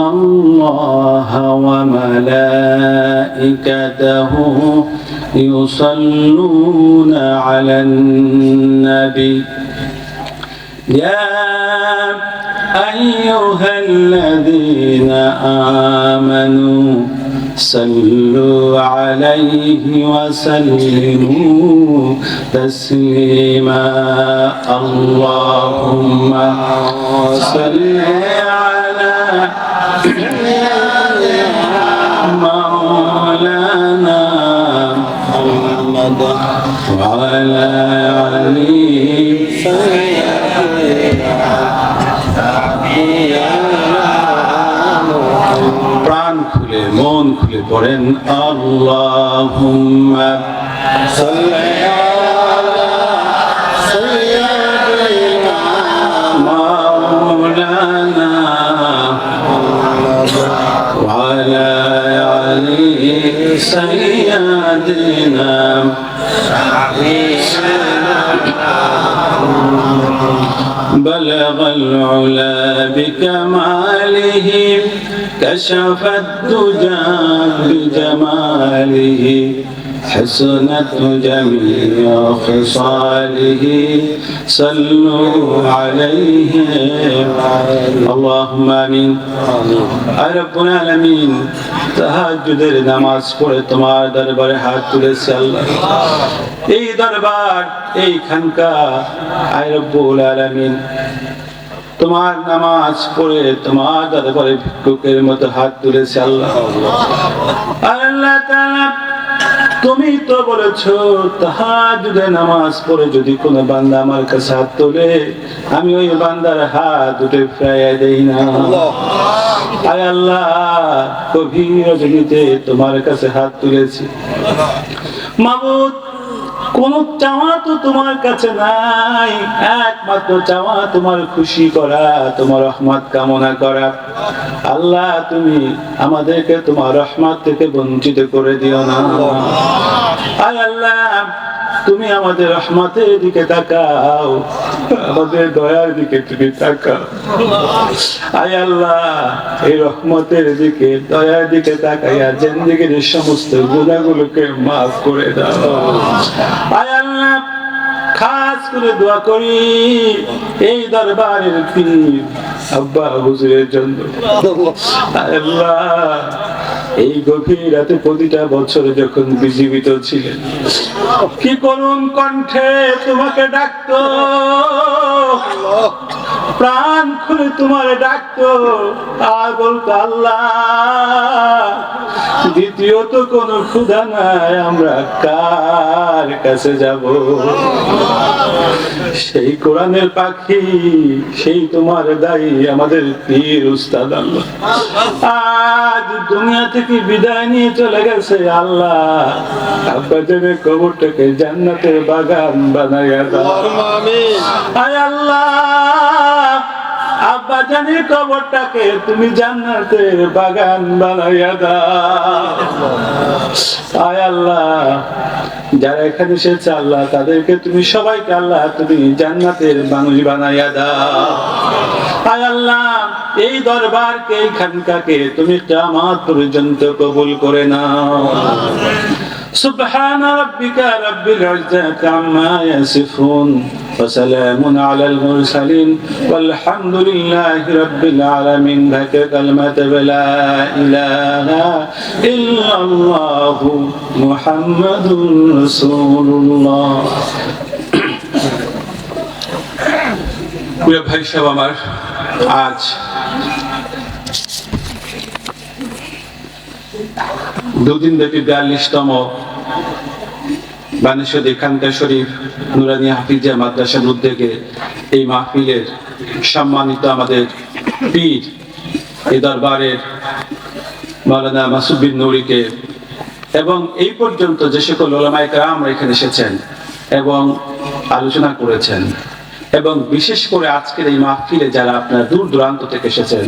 ইন্নাল্লাহা ওয়া মালাইকাতাহু ইউসাল্লুনা আলান নবী ইয়া আইয়ুহাল্লাযীনা আমানু صلوا عليه وسلموا تسليما اللهم صل على مولانا محمد وعلى آله প্রাণ খুলে মন খুলে পড়েন আল্লাহুম্মা সাল্লি আলা সাইয়্যিদিনা মাওলানা ওয়া আলা আলি সাইয়্যিদিনা بلغ العلا بكماله كشف الدجى بجماله حسنت جميع خصاله صلوا عليه اللهم آمين আয় রব্বুল আলামিন তাহাজ্জুদের নামাজ পড়ে তোমার দরবারে হাত তুলেছি আল্লাহ এই দরবার এই খানকা আয় রব্বুল আলামিন তোমার নামাজ পড়ে তোমার দরবারে ভিক্ষুকের মতো হাত তুলেছে আল্লাহ আল্লাহ তাআলা তুমি তো বলেছো তাহাজ্জুদের নামাজ পড়ে যদি কোনো বান্দা আমার কাছে হাত তোলে আমি ওই বান্দার হাত দুটো ফিরিয়ে দেই না আয় আল্লাহ গভীর রজনীতে তোমার কাছে হাত তুলেছি মাবুদ কোন চাওয়া তো তোমার কাছে নাই একমাত্র চাওয়া তোমার খুশি করা তোমার রহমত কামনা করা আল্লাহ তুমি আমাদেরকে তোমার রহমত থেকে বঞ্চিত করে দিও না আয় আল্লাহ তুমি আমাদের রহমতের দিকে তাকাও আমাদের দয়ার দিকে তুমি তাকাও আয় আল্লাহ এই রহমতের দিকে দয়ার দিকে তাকাইয়া জিন্দেগীর সমস্ত গুনাহগুলোকে মাফ করে দাও আয় আল্লাহ খাস করে দোয়া করি এই দরবারের পীর আব্বা হুজুরের জন্য আল্লাহ এই গভীর রাতে প্রতিটা বছর যখন জীবিত ছিলেন কি করুণ কণ্ঠে তোমাকে ডাকতো প্রাণ খুলে তোমার ডাকতো আর বলতো আল্লাহ দ্বিতীয়ত কোন ক্ষুধা নাই আমরা কার কাছে যাব সেই কোরআনের পাখি সেই তোমার দায়ী আমাদের পীর উস্তাদ আল্লাহ আজ দুনিয়া থেকে বিদায় নিয়ে চলে গেছে আল্লাহ আপনাদের কবরটাকে জান্নাতের বাগান বানাইয়া দাও আমিন আয় আল্লাহ আব্বা জানের কবরটাকে তুমি জান্নাতের বাগান বানাইয়া দাও আয় আল্লাহ যারা এখানে এসেছে আল্লাহ তাদেরকে তুমি সবাইকে আল্লাহ তুমি জান্নাতের মানুষ বানাইয়া দাও আয় আল্লাহ এই দরবারকে এই খানকাকে তুমি কিয়ামত পর্যন্ত কবুল করে নাও سبحان ربك رب العزة عما يصفون وسلام على المرسلين والحمد لله رب العالمين بك كلمة لا إله إلا الله محمد رسول الله প্রিয় ভাই সব আমার আজ দুদিন ব্যাপী 42তম বানেশ্বরী খানকা শরীফ নুরানি হাফিজিয়া মাদ্রাসার উদ্যোগে এই মাহফিলের সম্মানিত আমাদের পীর এই দরবারের মাওলানা মাসুদ বিন নুরীকে এবং এই পর্যন্ত যে সকল উলামায়ে কেরাম এখানে এসেছেন এবং আলোচনা করেছেন এবং বিশেষ করে আজকের এই মাহফিলে যারা আপনারা দূর দূরান্ত থেকে এসেছেন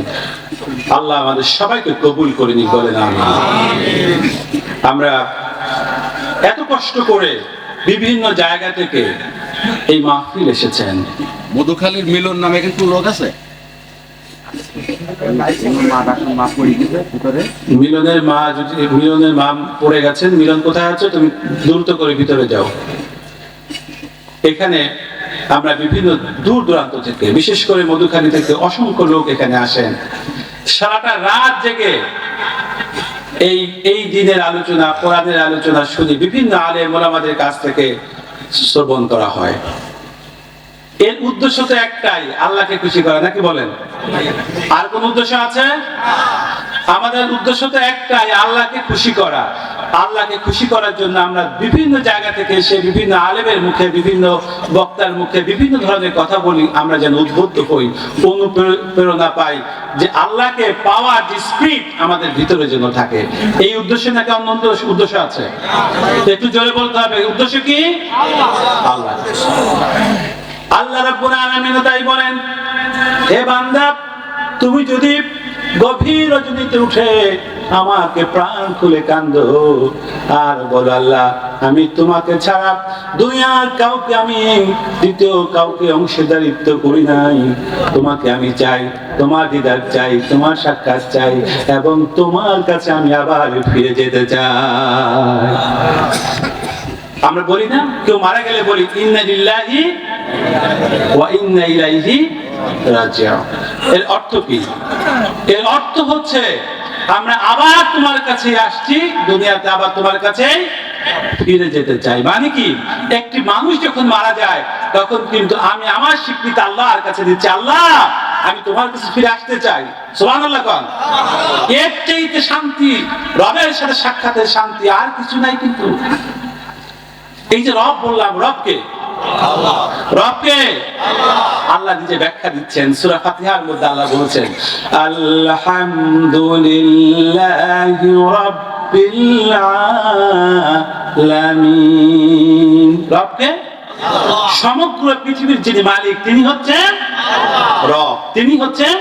আল্লাহ আমাদের সবাইকে কবুল করে নিক বলেন আমিন। আমরা এত কষ্ট করে বিভিন্ন জায়গা থেকে এই মাহফিল এসেছেন। মধুখালীর মিলন নামে কিন্তু লোক আছে, মিলনের মা যদি মিলনের মা পড়ে গেছেন, মিলন কোথায় আছো, তুমি দ্রুত করে ভিতরে যাও। এখানে আমরা বিভিন্ন দূর দূরান্ত থেকে, বিশেষ করে মধুখালী থেকে অসংখ্য লোক এখানে আসেন। সারাটা রাত জেগে এই দিনের আলোচনা, কোরআনের আলোচনা শুনে বিভিন্ন আলেম ওলামাদের কাছ থেকে শ্রবণ করা হয়। এর উদ্দেশ্য তো একটাই, আল্লাহকে খুশি করা, নাকি বলেন? আর কোন উদ্দেশ্য আছে? আমাদের উদ্দেশ্য তো একটাই, আল্লাহকে খুশি করা। আল্লাহকে খুশি করার জন্য আমরা বিভিন্ন জায়গা থেকে এসে বিভিন্ন আলেমের মুখে, বিভিন্ন বক্তার মুখে বিভিন্ন ধরনের কথা বলি, আমরা যেন উদ্বুদ্ধ হই, অনুপ্রেরণা পাই, যে আল্লাহকে পাওয়ার যে স্পিরিট আমাদের ভিতরে যেন থাকে। এই উদ্দেশ্যে নাকি অন্য উদ্দেশ্য আছে? একটু জোরে বলতে হবে, উদ্দেশ্য কি? আল্লাহ। আল্লাহ রাব্বুল আলামিন তাই বলেন, হে বান্দা, তুমি যদি গভীর রজনীতে উঠে আমাকে প্রাণ খুলে কাঁদো আর বলো, আল্লাহ আমি তোমাকে ছাড়া দুনিয়ার কাউকে, আমি দ্বিতীয় কাউকে অংশীদারিত্ব করি নাই, তোমাকে আমি চাই, তোমার দিদার চাই, তোমার সাক্ষাৎ চাই, এবং তোমার কাছে আমি আবার ফিরে যেতে চাই। আমরা বলি না, কেউ মারা গেলে বলি ইন্না লিল্লাহি ওয়া ইন্না ইলাইহি রাজিউন। এর অর্থ কি? এর অর্থ হচ্ছে আমরা আবার তোমার কাছে আসছি, দুনিয়াতে আবার তোমার কাছে ফিরে যেতে চাই। মানে কি, একটি মানুষ যখন মারা যায় তখন কিন্তু আমি আমার স্বীকৃতি আল্লাহর কাছে দিচ্ছি, আল্লাহ আমি তোমার কাছে ফিরে আসতে চাই। সুবহানাল্লাহ কোন? এর চাইতে শান্তি, রবের সাথে সাক্ষাতের শান্তি আর কিছু নাই। কিন্তু এই যে রব বললাম, রবকে আল্লাহ, রবকে আল্লাহ। আল্লাহ নিজে ব্যাখ্যা দিচ্ছেন সূরা ফাতিহার মধ্যে। আল্লাহ বলেছেন, আলহামদুলিল্লাহি রাব্বিল আলামিন। রবকে আল্লাহ, সমগ্র পৃথিবীর যিনি মালিক তিনি হচ্ছেন রব, তিনি হচ্ছেন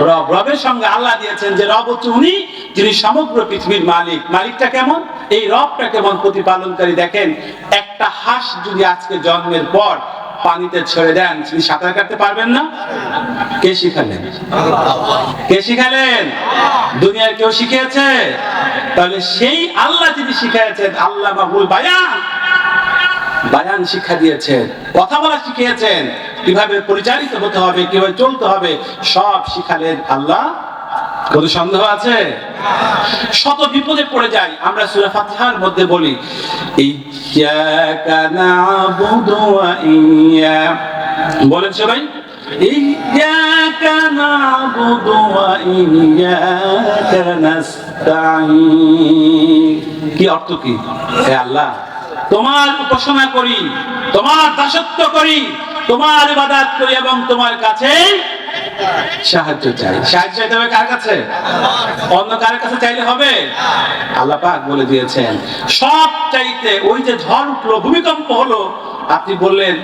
রব। রবের সঙ্গে আল্লাহ দিয়েছেন যে রব হচ্ছে উনি যিনি সমগ্র পৃথিবীর মালিক। মালিকটা কেমন, এই রবটা কেমন প্রতিপালনকারী দেখেন। একটা হাঁস যদি আজকে জন্মের পর পানিতে ছেড়ে দেন, তিনি সাঁতার কাটতে পারবেন না? কে শিখালেন? কে শিখালেন? দুনিয়ার কেউ শিখিয়েছে? তাহলে সেই আল্লাহ যিনি শিখিয়েছেন, আল্লাহ মাহবুল বায়ান শিক্ষা দিয়েছেন, কথা বলা শিখিয়েছেন, কিভাবে পরিচালিত হতে হবে, কিভাবে চলতে হবে, সব শিখালেন আল্লাহ। কোনো সন্দেহ আছে? শত বিপদে পড়ে যাই আমরা সূরা ফাতিহার মধ্যে বলি, ইয়্যাকা না'বুদু ওয়া বলেন সবাই, ইয়্যাকা না'বুদু ওয়া ইয়্যাকা নাস্তাঈন। কি অর্থ কি? হে আল্লাহ, তোমার উপাসনা করি, তোমার দাসত্ব করি, তোমার ইবাদত করি এবং তোমার কাছে সাহায্য চাই। সাহায্য চাইতে হবে কার কাছে? অন্য কার কাছে চাইলে হবে? আল্লাহ পাক বলে দিয়েছেন, সব চাইতে ওই যে ঝড় উঠলো, ভূমিকম্প হলো, আপনি বললেন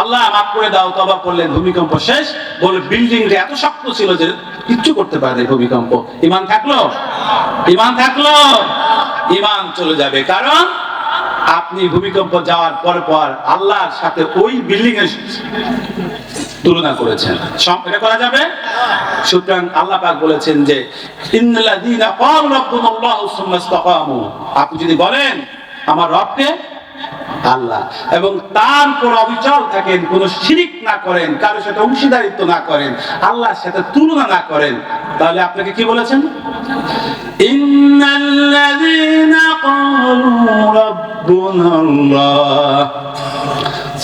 আল্লাহ মাফ করে দাও, তওবা করলেন, ভূমিকম্প শেষ। বলে বিল্ডিংটা এত শক্ত ছিল যে কিচ্ছু করতে পারে না ভূমিকম্প। ঈমান থাকলো? ঈমান থাকলো? ঈমান চলে যাবে, কারণ আপনি ভূমিকম্প যাওয়ার পর আল্লাহর সাথে ওই বিল্ডিং এর তুলনা করেছেন। এটা করা যাবে? সুতরাং আল্লাহ পাক বলেছেন যে ইন্নাল্লাযীনা ক্বালু রাব্বুনাল্লাহু সুম্মা ইসতাকামু, আপনি যদি বলেন আমার রবকে আল্লাহ এবং তার উপর অবিচল থাকেন, কোনো শিরিক না করেন, কারোর সাথে অংশীদারিত্ব না করেন, আল্লাহর সাথে তুলনা না করেন, তাহলে আপনাকে কি বলেছেন? ইন্নাল্লাযীনা ক্বালু রাব্বুনাল্লাহ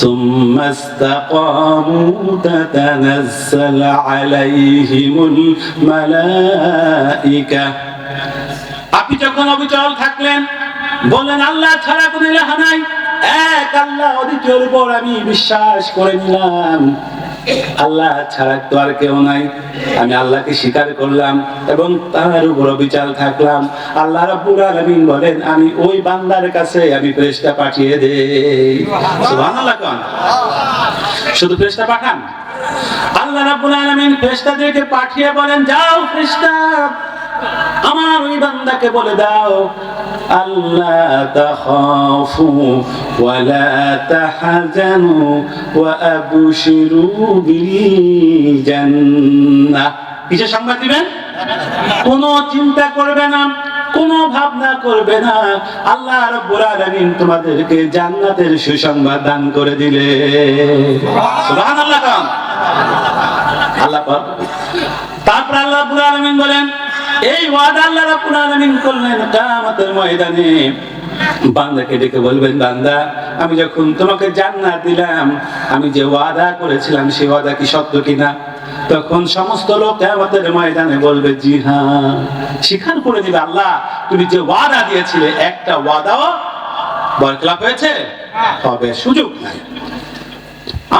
সুম্মা ইসতাকামু তাতানাজ্জাল আলাইহিমুল মালায়েকা। আপনি যখন অবিচল থাকলেন, বললেন আল্লাহ ছাড়া কোনো ইলাহ নাই, এক আল্লাহ, অদ্বিতীয়র উপর আমি বিশ্বাস করে নিলাম, আল্লাহ ছাড়া তো আর কেউ নাই, আমি আল্লাহকে স্বীকার করলাম এবং তার উপর অবিচল থাকলাম। আল্লাহ রাব্বুল আলামিন বলেন, আমি ওই বান্দার কাছে আমি ফেরেশতা পাঠিয়ে দেই। সুবহানাল্লাহ কোন? শুধু ফেরেশতা পাঠান? আল্লাহ রাব্বুল আলামিন ফেরেশতাদেরকে পাঠিয়ে বলেন, যাও ফেরেশতা আমার ওই বান্দাকে বলে দাও, আল্লাহ তাখাফু ওয়ালা তাহজানু ওয়া আবশিরু বিল জান্নাহ। কিসের সংবাদ দিবেন? কোনো চিন্তা করবে না, কোনো ভাবনা করবে না, আল্লাহ রাব্বুল আলামিন তোমাদেরকে জান্নাতের সুসংবাদ দান করে দিলে। সুবহানাল্লাহ। আল্লাহ পাক। তারপর আল্লাহ রাব্বুল আলামিন বলেন, এই ওয়াদা আল্লাহ রাব্বুল আলামিন করলেন কিয়ামতের ময়দানে বান্দাকে ডেকে বলবেন, বান্দা আমি যখন তোমাকে জান্নাত দিলাম, আমি যে ওয়াদা করেছিলাম সেই ওয়াদা কি সত্য কিনা? তখন সমস্ত লোক কিয়ামতের ময়দানে বলবে, জি হ্যাঁ। স্বীকার করে দিবে, আল্লাহ তুমি যে ওয়াদা দিয়েছিলে একটা ওয়াদাও বরখলাপ হয়েছে? হবে, সুযোগ নাই।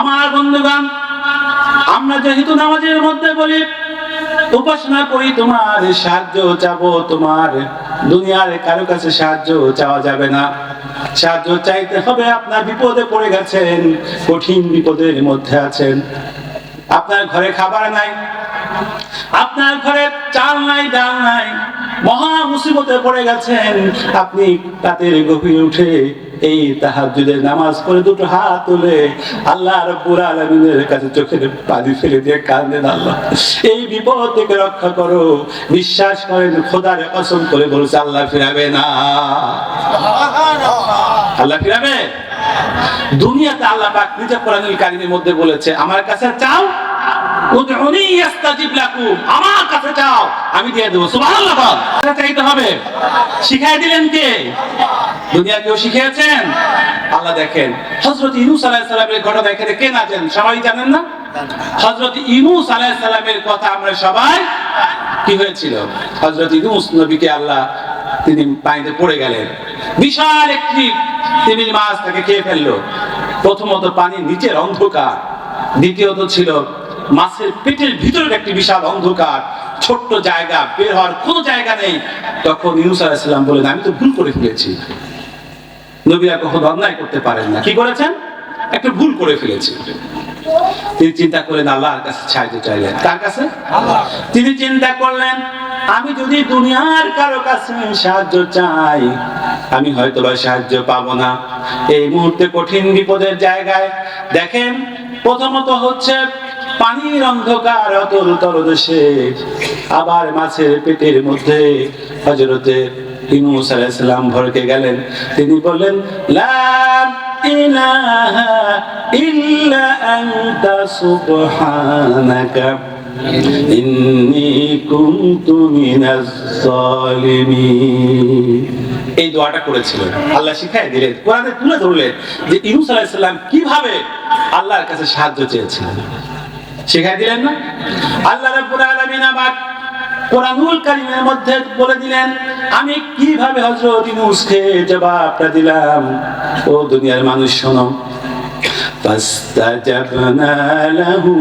আমার বন্ধুগণ, আমরা যেহেতু নামাজের মধ্যে বলি উপাসনা করি, তোমার সাহায্য চাবো, তোমার দুনিয়ার কারো কাছে সাহায্য চাওয়া যাবে না। সাহায্য চাইতে হবে আপনার বিপদে পড়ে গেছেন, কঠিন বিপদের মধ্যে আছেন, আপনার ঘরে খাবার নাই, আপনার ঘরে চাল নাই, ডাল নাই, মহা মুসিবতে পড়ে গেছেন, আপনি রাতের গভীরে উঠে এই তাহাজ্জুদের নামাজ পড়ে দুটো হাত তুলে আল্লাহ রাব্বুল আলামিনের কাছে চোখের পানি ফেলে দিয়ে কাঁদেন, আল্লাহ এই বিপদ থেকে রক্ষা করো। বিশ্বাস করেন, খোদার কসম করে বলছে আল্লাহ ফিরাবে না। আল্লাহ ফিরাবে? দুনিয়াতে আল্লাহ পাক নিজে কোরআনুল কারীমের মধ্যে বলেছে, আমার কাছে চাও, উদউনি ইস্তাজিব লাকুম, আমার কাছে চাও আমি দিয়ে দেব। সুবহানাল্লাহ। চাইতে হবে। শিখাই দিলেন কে? দুনিয়া কেউ শিখিয়েছেন? আল্লাহ। দেখেন হযরত ইউনূস আলাইহিস সালামের ঘটনা এখানে কে না জানেন? সবাই জানেন না? হযরত ইউনূস আলাইহিস সালামের কথা আমরা সবাই, কি হয়েছিল? হযরত ইউনূস নবীকে আল্লাহ, তিনি পানিতে পড়ে গেলেন, বিশাল একটি তিমির মাছ তাকে খেয়ে ফেললো। প্রথমত পানির নিচের অন্ধকার, দ্বিতীয়ত ছিল মাছের পেটের ভিতরের একটি বিশাল অন্ধকার, ছোট্ট জায়গা, বের হওয়ার কোনো জায়গা নেই। তখন ইউনূস আলাইহিস সালাম বলেন, আমি তো ভুল করে ফেলেছি। নবীরা কখনো অন্যায় করতে পারেন না। কি করেছেন? একটা ভুল করে ফেলেছি। তিনি চিন্তা করলেন, আল্লাহর কাছে সাহায্য চাইলেন। কার কাছে? আল্লাহ। তিনি চিন্তা করলেন, আমি যদি দুনিয়ার কারো কাছে সাহায্য চাই আমি হয়তো বা সাহায্য পাবো না। এই মুহূর্তে কঠিন বিপদের জায়গায় দেখেন, প্রথমত হচ্ছে পানির অন্ধকার অতল তলদেশে, আবার মাছের পেটের মধ্যে হযরতে ইউনূস আলাইহিস সালাম ভরকে গেলেন। তিনি বললেন, লা ইলাহা ইল্লা আনতা সুবহানাকা ইন্নী কুনতু মিনাজ জালিমিন। এই দোয়াটা করেছিলেন, আল্লাহ শিখাই দিলেন, কোরআনে তুলে ধরলেন যে ইউনূস আলাইহিস সালাম কিভাবে আল্লাহর কাছে সাহায্য চেয়েছিলেন। শিখাই দিলেন না? আল্লাহ রাব্বুল আলামিন আবার কোরআনুল কারীমের মধ্যে বলে দিলেন, আমি কিভাবে হযরত ইউনূসকে জবাবটা দিলাম। ও দুনিয়ার মানুষ শোনো, ফাস্তাজাবনা লাহু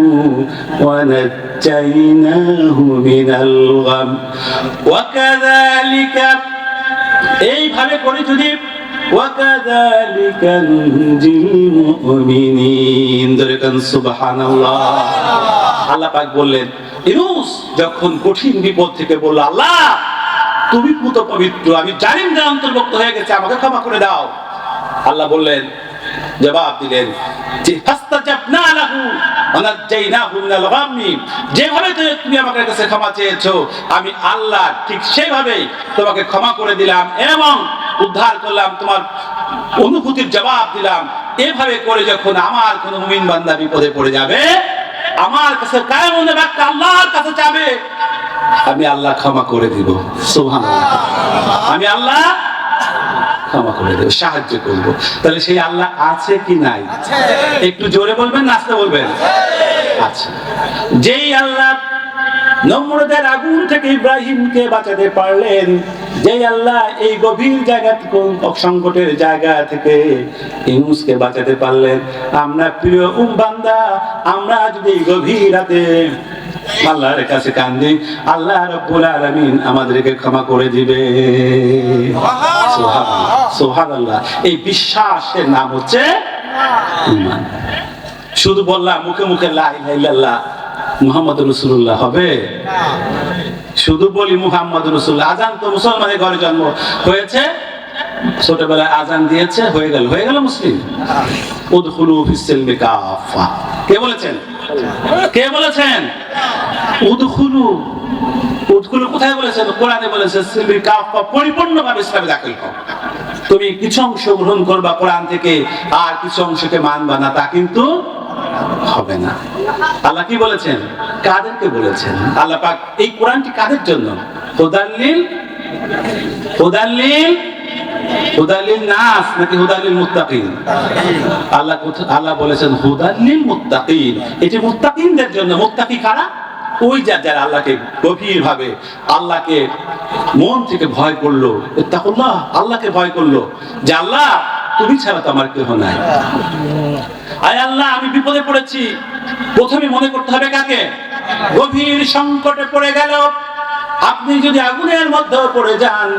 ওয়া নাজ্জাইনাহু মিনাল গাম ওয়া কাযালিকা, এইভাবে করে যদি ওয়া কাযালিকা নুনজিল মুমিনিন, দরকান সুবহানাল্লাহ। আল্লাহ পাক বললেন, ইউনূস যখন কঠিন বিপদ থেকে বলল, আল্লাহ তুমি পুত পবিত্র, আমি জালিমদের অন্তর্ভুক্ত হয়ে গেছে, আমাকে ক্ষমা করে দাও। আল্লাহ বললেন, জবাব দিলেন যে ফাস্তাজাবনা লাহু ওয়া নাজ্জাইনাহু মিনাল গাম্মি, যেভাবে তুমি আমার কাছে ক্ষমা চেয়েছো আমি আল্লাহ ঠিক সেইভাবেই তোমাকে ক্ষমা করে দিলাম এবং উদ্ধার করলাম, তোমার অনুভূতির জবাব দিলাম। এভাবে করে যখন আমার কোন মুমিন বান্দা বিপদে পড়ে যাবে, আমার কাছে কায়ে মনে রাখতে আল্লাহর কাছে যাবে, আমি আল্লাহ ক্ষমা করে দিব। সুবহানাল্লাহ। আমি আল্লাহ ক্ষমা করে দেব, সাহায্য করব। তাহলে সেই আল্লাহ আছে কি নাই? একটু জোরে বলবেন না আস্তে বলবেন? আছে। যেই আল্লাহ নমরুদের আগুন থেকে ইব্রাহিমকে বাঁচাতে পারলেন, যেই আল্লাহ এই গভীর জায়গা থেকে, সংকটের জায়গা থেকে ইউনূসকে বাঁচাতে পারলেন, আমরা প্রিয় বান্দা, আমরা যদি গভীর রাতে আল্লাহর কাছে কান্দি, আল্লাহ রাব্বুল আলামিন আমাদেরকে ক্ষমা করে দিবে। সুবহানাল্লাহ, সুবহানাল্লাহ। এই বিশ্বাসের নাম হচ্ছে ঈমান। শুধু বললাম মুখে মুখে লা ইলাহা ইল্লাল্লাহ মুহাম্মাদুর রাসূলুল্লাহ হবে? শুধু বলি মুহাম্মদ রাসূলুল্লাহ। আজান তো মুসলমানের ঘরে জন্ম হয়েছে, ছোটবেলায় আজান দিয়েছে, হয়ে গেল মুসলিম। উদখুলু ফিস সিলমি কাফা, কে বলেছেন? উদখুলু কোথায় বলেছেন? কোরআনে বলেছে সিলমি কাফা, পরিপূর্ণভাবে ইসলামে দাখিল হও। তুমি কিছু অংশ গ্রহণ করবা কোরআন থেকে, আর কিছু অংশকে মানবা না, তা কিন্তু হবে না। আল্লাহ কি বলেছেন? কাদেরকে বলেছেন? আল্লাহ পাক এই কোরআনটি কাদের জন্য? হুদাল্লিল নাস নাকি হুদাল্লিল মুত্তাকিন? আল্লাহ বলেছেন হুদাল্লিল মুত্তাকিন, এটি মুত্তাকিনদের জন্য। মুত্তাকি কারা? ওই যারা আল্লাহকে গভীর ভাবে, আল্লাহকে মন থেকে ভয় করলো, ইত্তাকুল্লাহ, আল্লাহকে ভয় করলো যে আল্লাহ তুমি ছাড়া তো আমার কেউ নাই। আয় আল্লাহ, আমি বিপদে পড়েছি। প্রথমে মনে করতে হবে কাকে? গভীর সংকটে পড়ে গেল। আপনি যদি আগুনের মধ্যে পড়ে যান,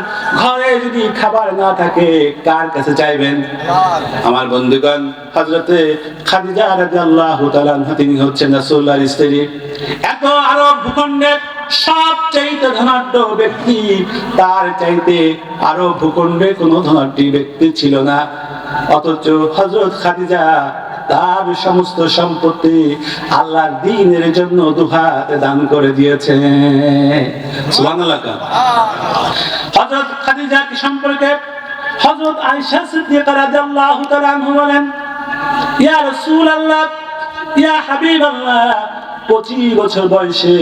ঘরে যদি খাবার না থাকে, কার কাছে চাইবেন? আমার বন্ধুগণ, হযরতে খাদিজা রাদিয়াল্লাহু তাআলা আনহা, তিনি হচ্ছেন রাসূলুল্লাহর স্ত্রী। এত আরব ভূখণ্ডের সবচাইতে ধনাঢ্য ব্যক্তি, তার চাইতে আরব ভূখণ্ডে কোনো ধনাঢ্য ব্যক্তি ছিল না। অথচ হযরত খাদিজা তার সমস্ত সম্পত্তি আল্লাহর দ্বীনের জন্য দুহাতে দান করে দিয়েছে। সুবহানাল্লাহ। হযরত খাদিজা কি সম্পর্কে হযরত আয়েশা সিদ্দিকা রাদিয়াল্লাহু তাআলা আনহা বলেন, ইয়া রাসূলুল্লাহ, ইয়া হাবিবাল্লাহ, 25 বছর বয়সে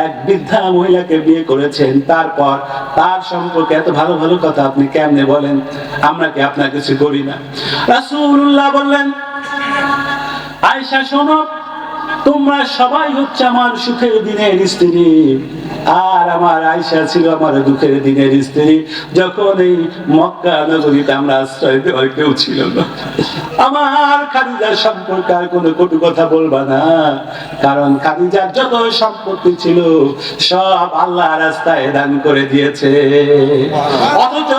এক বৃদ্ধা মহিলাকে বিয়ে করেছেন, তারপর তার সম্পর্কে এত ভালো ভালো কথা আপনি কেমনে বলেন? আমরা কি আপনার কিছু করি না? রাসূলুল্লাহ বললেন, আয়েশা শোনো, তোমরা সবাই হচ্ছে আমার সুখের দিনের স্ত্রী, আর আমার আয়েশা ছিল আমার দুঃখের দিনের স্ত্রী। যখন এই মক্কা নগরীতে আমরা আশ্রয় দেওয়ার কেউ ছিল না, আমার খাদিজার সম্পর্কে আর কোনো কটু কথা বলবা না, কারণ খাদিজার যত সম্পত্তি ছিল সব আল্লাহ রাস্তায় দান করে দিয়েছে। অথচ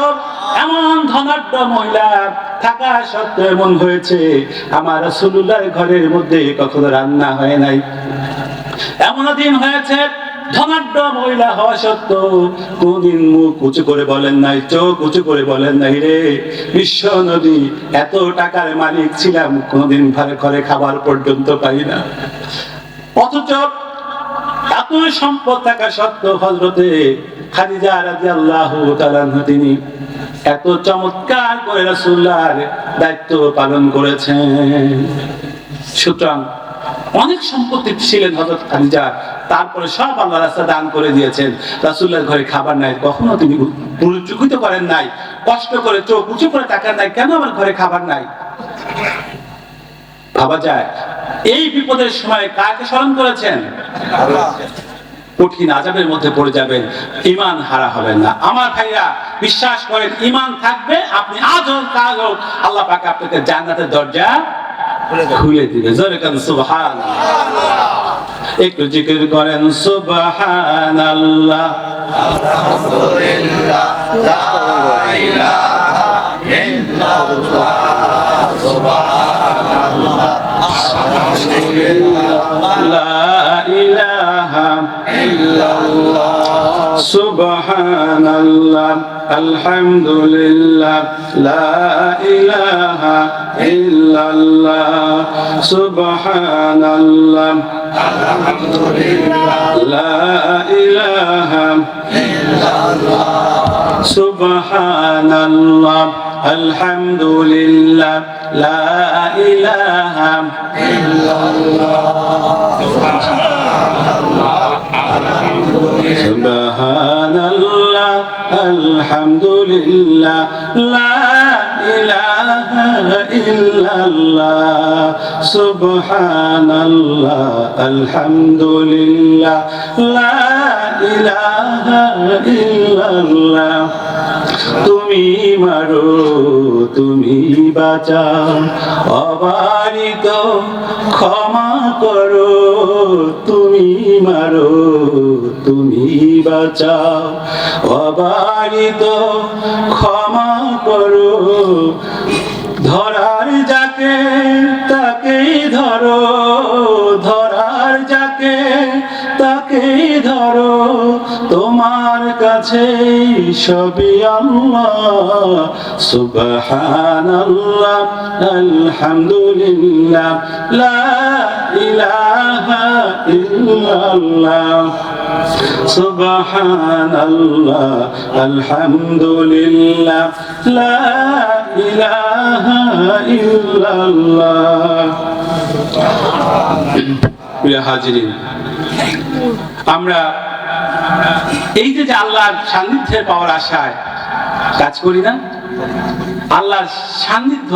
এমন ধনাঢ্য মহিলা থাকা সত্ত্বেও এমন হয়েছে, আমার রাসূলুল্লাহর ঘরের মধ্যে কখনো রান্না হয় নাই। এমন দিন হয়েছে, ধনাঢ্য মহিলা হওয়া সত্ত্বেও কোনদিন মুখ উঁচু করে বলেন নাই, চোখ উঁচু করে বলেন নাই, রে বিশ্ব নবী, এত টাকার মালিক ছিলাম, কোনদিন ঘরে খাবার পর্যন্ত পাই না। অথচ এত সম্পদ থাকা সত্ত্বেও হযরতে খাদিজা রাদিয়াল্লাহু তাআলা আনহা, তিনি এত চমৎকার করে রাসূলুল্লাহর দায়িত্ব পালন করেছেন। সুতরাং অনেক সম্পত্তি ছিলেন হযরত খাদিজা, তারপরে সব আল্লাহর রাস্তায় দান করে দিয়েছেন। রাসূলুল্লাহর ঘরে খাবার নাই, কখনো তিনি পুরস্কৃত করেন নাই, কষ্ট করে চোখ উঁচু করে তাকান নাই, কেন আমার ঘরে খাবার নাই? ভাবা যায়, এই বিপদের সময় কাকে স্মরণ করেছেন? আল্লাহ। কঠিন আযাবের মধ্যে পড়ে যাবেন, ঈমান হারা হবেন না। আমার ভাইরা, বিশ্বাস করেন, ঈমান থাকবে, আপনি আজ হোক কাল হোক, আল্লাহ পাক আপনাকে জান্নাতের দরজা খুলে দিবে। জোরে কান সুবহানাল্লাহ। একটু জিকির করেন সুবহানাল্লাহ, আলহামদুলিল্লাহ, লা ইলাহা ইল্লাল্লাহ, সুবহানাল্লাহ, আলহামদুলিল্লাহ, লা ইলাহা ইল্লাল্লাহ, সুবহানাল্লাহ, আলহামদুলিল্লাহ, লা ইলাহা ইল্লাল্লাহ, সুবহানাল্লাহ, আলহামদুলিল্লাহ, লা ইলাহা ইল্লাল্লাহ, সুবহানাল্লাহ, আলহামদুলিল্লাহ, লা ইলাহা ইল্লাল্লাহ, সুবহানাল্লাহ, আলহামদুলিল্লাহ, লা ইলাহা ইল্লাল্লাহ, সুবহানাল্লাহ, আলহামদুলিল্লাহ, লা ইলাহা ইল্লাল্লাহ। তুমি মারো, তুমি বাঁচাও, অবারিত ক্ষমা করো। তুমি মারো, তুমি বাঁচাও, অবারিত ক্ষমা করো। ধরার যাকে তাকেই ধরো, ধরার যাকে তাকেই ধরো, তোমার তোমার কাছে সবই আল্লাহ, সুবহানাল্লাহ আলহামদুলিল্লাহ লা ইলাহা ইল্লাল্লাহ, সুবহানাল্লাহ আলহামদুলিল্লাহ লা ইলাহা ইল্লাল্লাহ। প্রিয় হাজিরিন, আমরা এই যে আল্লাহর সান্নিধ্যের পাওয়ার আশায় কাজ করি না, আল্লাহর সান্নিধ্য,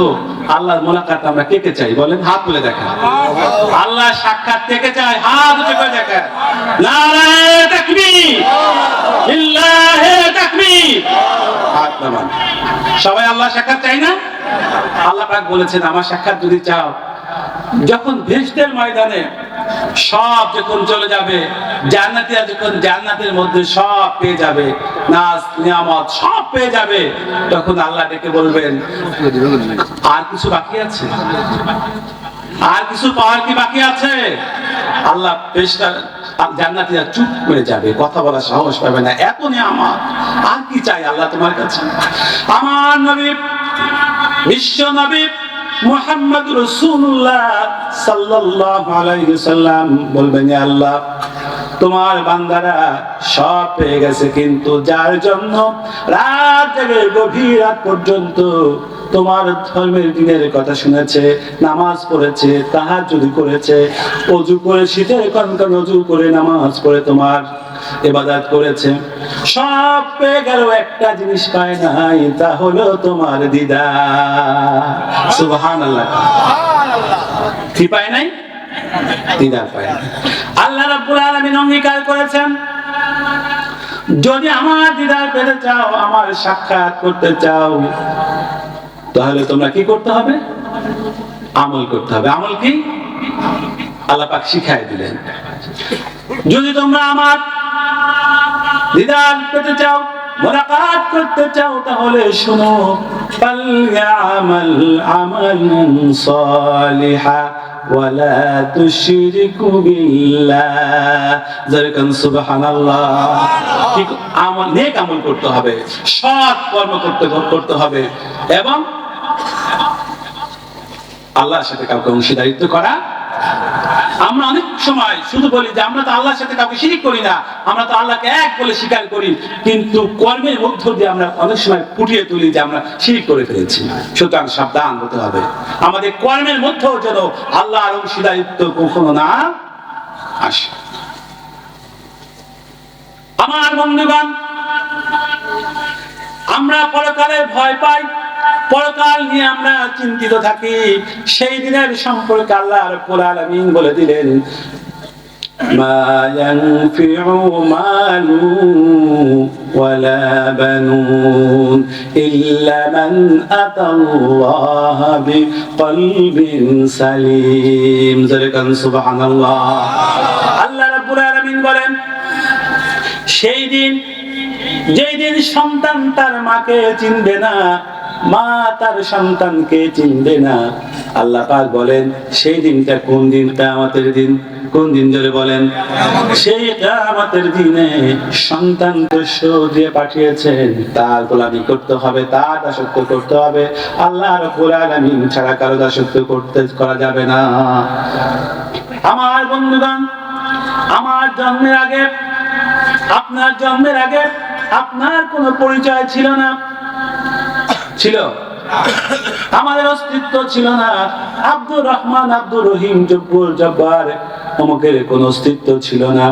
আল্লাহর মোলাকাত আমরা কে কে চাই বলেন? হাত তুলে দেখা। আল্লাহর সাক্ষাৎ কে কে চাই? হাত উঁচু করে দেখা। নারায়ে তাকবীর, লিল্লাহি তাকবীর। হাত নামান। সবাই আল্লাহর সাক্ষাৎ চাই না? আল্লাহ পাক বলেছেন, আমার সাক্ষাৎ যদি চাও, যখন বেহেশতের ময়দানে সব যখন চলে যাবে, জান্নাতীরা যখন জান্নাতের মধ্যে সব পেয়ে যাবে, নাজ নিয়ামত সব পেয়ে যাবে, তখন আল্লাহ ডেকে বলবেন, আর কিছু বাকি আছে? আর কিছু পাওয়ার কি বাকি আছে? আল্লাহ বেহেশত জান্নাতীরা চুপ করে যাবে, কথা বলার সাহস পাবে না, এত নিয়ামত, আর কি চাই আল্লাহ তোমার কাছে? আমার নবী, বিশ্ব নবী মুহাম্মদ রাসূলুল্লাহ সাল্লাল্লাহু আলাইহি ওয়াসাল্লাম বলবেন, ইয়া আল্লাহ, তোমার বান্দারা সব পেয়ে গেছে, কিন্তু যার জন্য রাত জেগে গভীর রাত পর্যন্ত তোমার ধর্মের দ্বীনের কথা শুনেছে, নামাজ পড়েছে, তাহাজ্জুদ করেছে, ওযু করে শীতের কনকনে ওযু করে নামাজ পড়ে তোমার ইবাদত করেছে, সব পেয়ে গেল, একটা জিনিস পায় নাই, তা হলো তোমার দিদার। সুবহানাল্লাহ। কি পায় নাই? দিদার পায় নাই। আল্লাহ রাব্বুল আলামিন অঙ্গীকার করেছেন, যদি আমার দিদার পেতে চাও, আমার সাক্ষাৎ করতে চাও, তাহলে তোমরা কি করতে হবে? আমল করতে হবে। আমল কি? আল্লাহ পাক শিখাই দিলেন, যদি তোমরা আমার দিদার পেতে চাও, মুলাকাত করতে চাও, তাহলে শুনো, ফালইআমাল আমালান সালিহা ওয়ালা তুশরিকু বিল্লাহ। যারকান সুবহানাল্লাহ। কি আমল? নেক আমল করতে হবে, সৎ কর্ম করতে হবে, এবং আল্লাহর সাথে কাউকে অংশীদারিত্ব করা। আমরা অনেক সময় শুধু বলি যে আমরা তো আল্লাহর সাথে কাউকে শিরিক করি না, আমরা তো আল্লাহকে এক বলে স্বীকার করি, কিন্তু কর্মের মধ্য দিয়ে আমরা অনেক সময় ফুটিয়ে তুলি যে আমরা শিরিক করে ফেলেছি। সুতরাং সাবধান হতে হবে, আমাদের কর্মের মধ্যেও যেন আল্লাহর অংশীদারিত্ব কখনো না আসে। আমার বন্ধুগণ, আমরা পরকালের ভয় পাই, পরকাল নিয়ে আমরা চিন্তিত থাকি। সেই দিনের সম্পর্কে আল্লাহ রাব্বুল আলামিন বলে দিলেন, মা ইয়ানফিউ মালু ওয়ালা বানুন ইল্লা মান আতাল্লাহা বিকলবিন সালিম। যারকান সুবহানাল্লাহ। আল্লাহ রাব্বুল আলামিন বলেন, সেই দিন, যেই দিন সন্তান তার মাকে চিনবে না, মা তার সন্তানকে চিনবে না। আল্লাহ পাক বলেন, সেই দিনটা কোন দিন? কিয়ামতের দিন। কোন দিন জোরে বলেন? সেই কিয়ামতের দিনে সন্তান দিয়ে পাঠিয়েছেন, তার গোলামি করতে হবে, তার দাসত্ব করতে হবে। আল্লাহ রাব্বুল আলামিন ছাড়া কারো দাসত্ব করা যাবে না। আমার বন্ধুগণ, আমার জন্মের আগে, আপনার জন্মের আগে আপনার কোনো পরিচয় ছিল না। ছিল? আমাদের অস্তিত্ব ছিল না। আব্দুর রহমান, আব্দুর রহিম, জব্বর, জব্বার, অমুকের কোনো অস্তিত্ব ছিল না,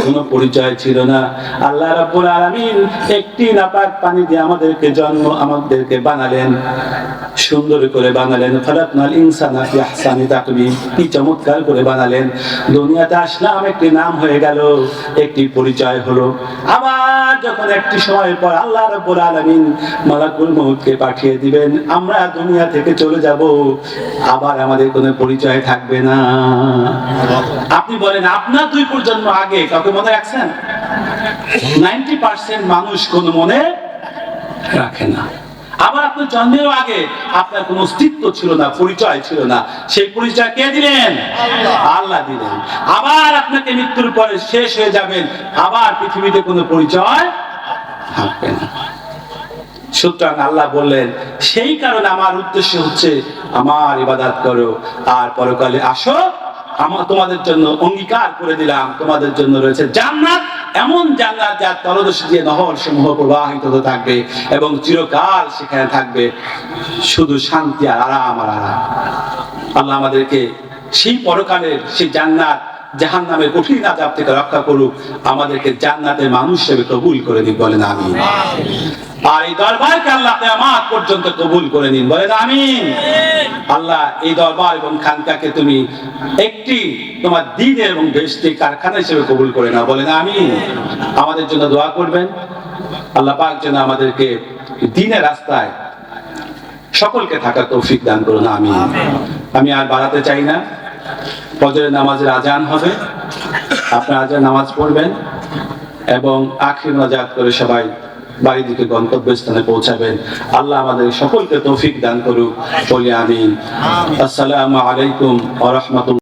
কোনো পরিচয় ছিল না। আল্লাহ রাব্বুল আলামিন একটি নাপাক পানি দিয়ে আমাদেরকে বানালেন, সুন্দর করে বানালেন। খালাকনাল ইনসানা ফি আহসানি তাকওয়িম। কি চমৎকার করে বানালেন। দুনিয়াতে আসলাম, একটি নাম হয়ে গেল, একটি পরিচয় হলো। আবার যখন একটি সময় পর আল্লাহ রাব্বুল আলামিন মালাকুল মউতকে পাঠিয়ে দিবেন, আমরা দুনিয়া থেকে চলে যাব, আবার আমাদের কোনো পরিচয় থাকবে না। আপনি বলেন, আপনার 2 প্রজন্ম আগে কাউকে মনে রাখছেন? 90% মানুষ কোনো মনে রাখে না। আবার আপনার জন্মের আগে আপনার কোনো অস্তিত্ব ছিল না, পরিচয় ছিল না, সেই পরিচয় কে দিলেন? আল্লাহ দিলেন। আবার আপনাকে মৃত্যুর পরে শেষ হয়ে যাবেন, আবার পৃথিবীতে কোনো পরিচয় থাকবে না। সুতরাং আল্লাহ বললেন, সেই কারণে আমার উদ্দেশ্য হচ্ছে আমার ইবাদত করো, আর পরকালে আসো, আমার তোমাদের জন্য অঙ্গীকার করে দিলাম, তোমাদের জন্য রয়েছে জান্নাত, এমন জান্নাত যার তলদেশ দিয়ে নহর সমূহ প্রবাহিত হতে থাকবে এবং চিরকাল সেখানে থাকবে শুধু শান্তি আর আরাম আর আরাম। আল্লাহ আমাদেরকে সেই পরকালের সেই জান্নাত, জাহান্নামের কঠিন আযাব থেকে রক্ষা করুক, আমাদেরকে জান্নাতের মানুষ হিসেবে কবুল করে দিন, বলেন আমিন। আর এই দরবারকে আল্লাহ কিয়ামত পর্যন্ত কবুল করে নিন, বলেন আমিন। আল্লাহ এই দরবার এবং খানকাকে তুমি একটি তোমার দ্বীনের এবং বেহেশতের কারখানা হিসেবে কবুল করে নাও, বলেন আমিন। আমাদের জন্য দোয়া করবেন, আল্লাহ পাক যেন আমাদেরকে দ্বীনের রাস্তায় সকলকে থাকার তৌফিক দান করুন, আমিন। আমি আর বাড়াতে চাই না, ফজরের নামাজের আজান হবে, আপনারা আজান নামাজ পড়বেন এবং আখির নাজাত করে সবাই বাড়ির দিকে গন্তব্যস্থানে পৌঁছাবেন। আল্লাহ আমাদের সকলকে তৌফিক দান করুক, বলি আমিন। আসসালামু আলাইকুম ওয়া রাহমাতুল্লাহ।